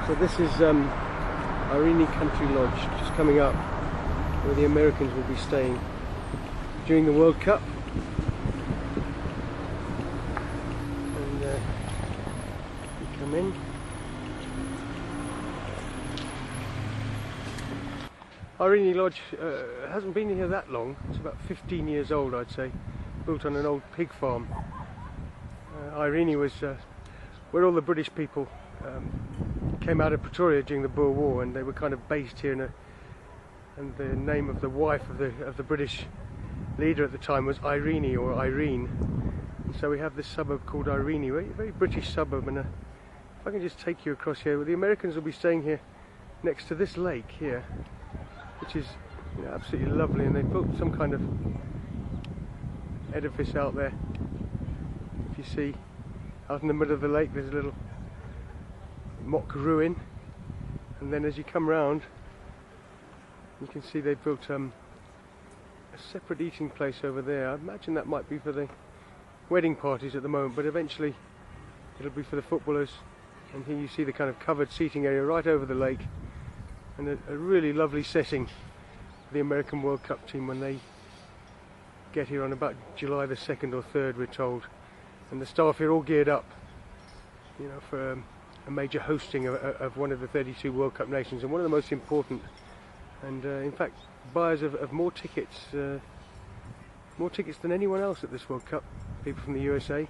So this is Irene Country Lodge, just coming up, where the Americans will be staying during the World Cup. And we come in. Irene Lodge hasn't been here that long. It's about 15 years old, I'd say. Built on an old pig farm. Irene was where all the British people came out of Pretoria during the Boer War, and they were kind of based here. And the name of the wife of the British leader at the time was Irene, or Irene. And so we have this suburb called Irene, very British suburb. And if I can just take you across here, well, the Americans will be staying here next to this lake here, which is absolutely lovely. And they built some kind of edifice out there. If you see, out in the middle of the lake, there's a little mock ruin, and then as you come round, you can see they've built a separate eating place over there. I imagine that might be for the wedding parties at the moment, but eventually it'll be for the footballers. And here you see the kind of covered seating area right over the lake, and a really lovely setting for the American World Cup team when they get here on about July the 2nd or 3rd, we're told. And the staff here all geared up, for a major hosting of one of the 32 World Cup nations, and one of the most important. And in fact, buyers of more tickets than anyone else at this World Cup. People from the USA,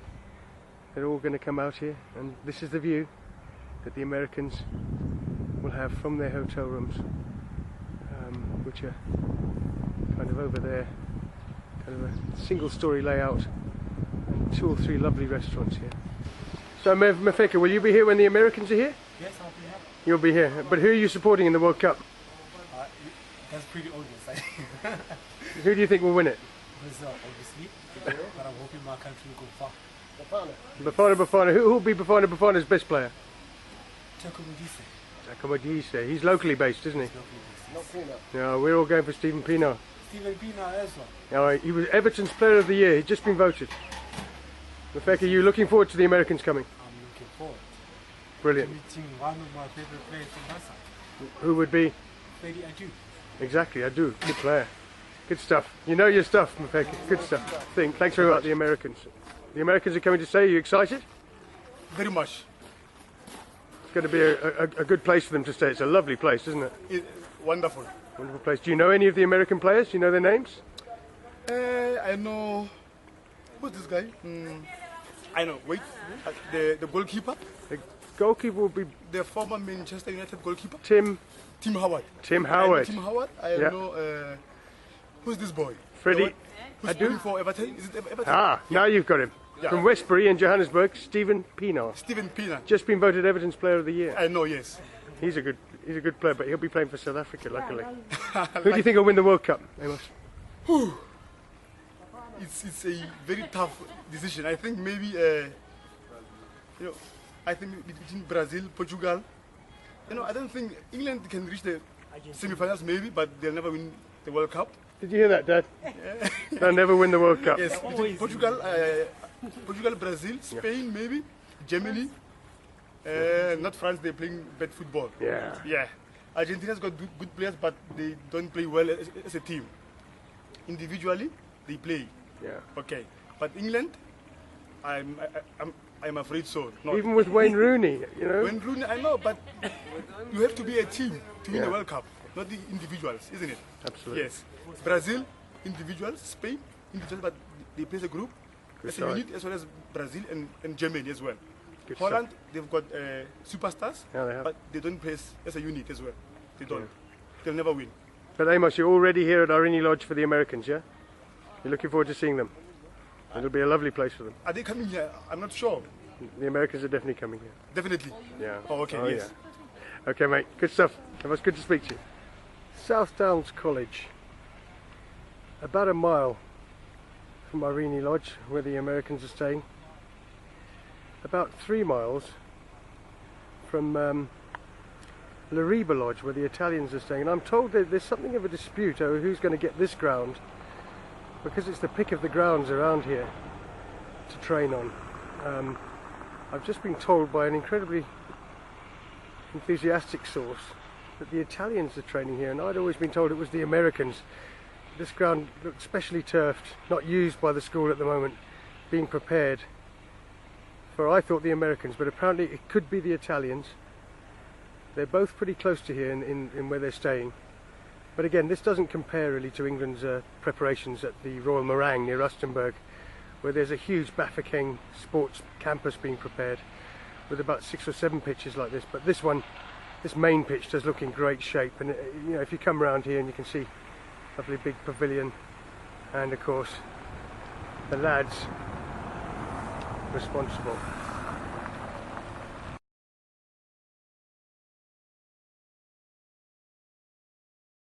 they're all going to come out here, and this is the view that the Americans will have from their hotel rooms, which are kind of over there, kind of a single-story layout, and 2 or 3 lovely restaurants here. So Mafeka, will you be here when the Americans are here? Yes, I'll be here. You'll be here. But who are you supporting in the World Cup? That's pretty obvious. Who do you think will win it? Brazil, obviously. But I'm hoping my country will go far. Bafana. Who will be Bafana's best player? Takamodise. He's locally based, isn't he? Not Pina. No, we're all going for Stephen Pienaar. Stephen Pienaar as well. He was Everton's Player of the Year. He's just been voted. Mafeka, are you looking forward to the Americans coming? I'm looking forward. Brilliant. Meeting one of my favorite players from my side. Who would be? Freddy Adu. Exactly, Adu. Good player. Good stuff. You know your stuff, Mafeka. Good stuff. Thanks very much. The Americans. The Americans are coming to stay. Are you excited? Very much. It's going to be a good place for them to stay. It's a lovely place, isn't it? Wonderful. Wonderful place. Do you know any of the American players? Do you know their names? I know. Who's this guy? I know. Wait. The goalkeeper? The goalkeeper will be the former Manchester United goalkeeper? Tim Howard. Tim Howard. Tim Howard. I know. Who's this boy? Freddie. Who's playing for Everton? Is it Everton? Ah, now you've got him. Yeah. From Westbury in Johannesburg, Stephen Pienaar. Stephen Pienaar. Just been voted Everton's Player of the Year. I know, yes. He's a good player, but he'll be playing for South Africa, luckily. Who do you think will win the World Cup, Amos? It's a very tough decision. I think maybe I think between Brazil, Portugal. I don't think England can reach the semi-finals maybe, but they'll never win the World Cup. Did you hear that, Dad? They'll never win the World Cup. Yes, between Portugal, Brazil, Spain maybe, Germany, not France. They're playing bad football. Yeah. Argentina's got good players, but they don't play well as a team. Individually, they play. Yeah. Okay, but England, I'm afraid so. Not. Even with Wayne Rooney, Wayne Rooney, I know, but you have to be a team to win the World Cup, not the individuals, isn't it? Absolutely. Yes. Brazil, individuals. Spain, individuals, but they play as a group, as a unit, as well as Brazil and Germany as well. Good Holland, stuff. they've got superstars, but they don't play as a unit as well. They don't. They'll never win. But Amos, you're already here at Irene Lodge for the Americans, yeah? You're looking forward to seeing them. It'll be a lovely place for them. Are they coming here? I'm not sure. The Americans are definitely coming here. Definitely? Yeah. Oh, okay, yes. Yeah. Okay, mate. Good stuff. It was good to speak to you. South Downs College. About a mile from Irene Lodge, where the Americans are staying. About 3 miles from Lariba Lodge, where the Italians are staying. And I'm told that there's something of a dispute over who's going to get this ground, because it's the pick of the grounds around here to train on. I've just been told by an incredibly enthusiastic source that the Italians are training here, and I'd always been told it was the Americans. This ground looked specially turfed, not used by the school at the moment, being prepared for, I thought, the Americans, but apparently it could be the Italians. They're both pretty close to here in where they're staying. But again, this doesn't compare really to England's preparations at the Royal Meringue near Rustenburg, where there's a huge Bafokeng sports campus being prepared with about 6 or 7 pitches like this. But this one, this main pitch, does look in great shape. And you know, if you come around here and you can see a lovely big pavilion, and of course the lads responsible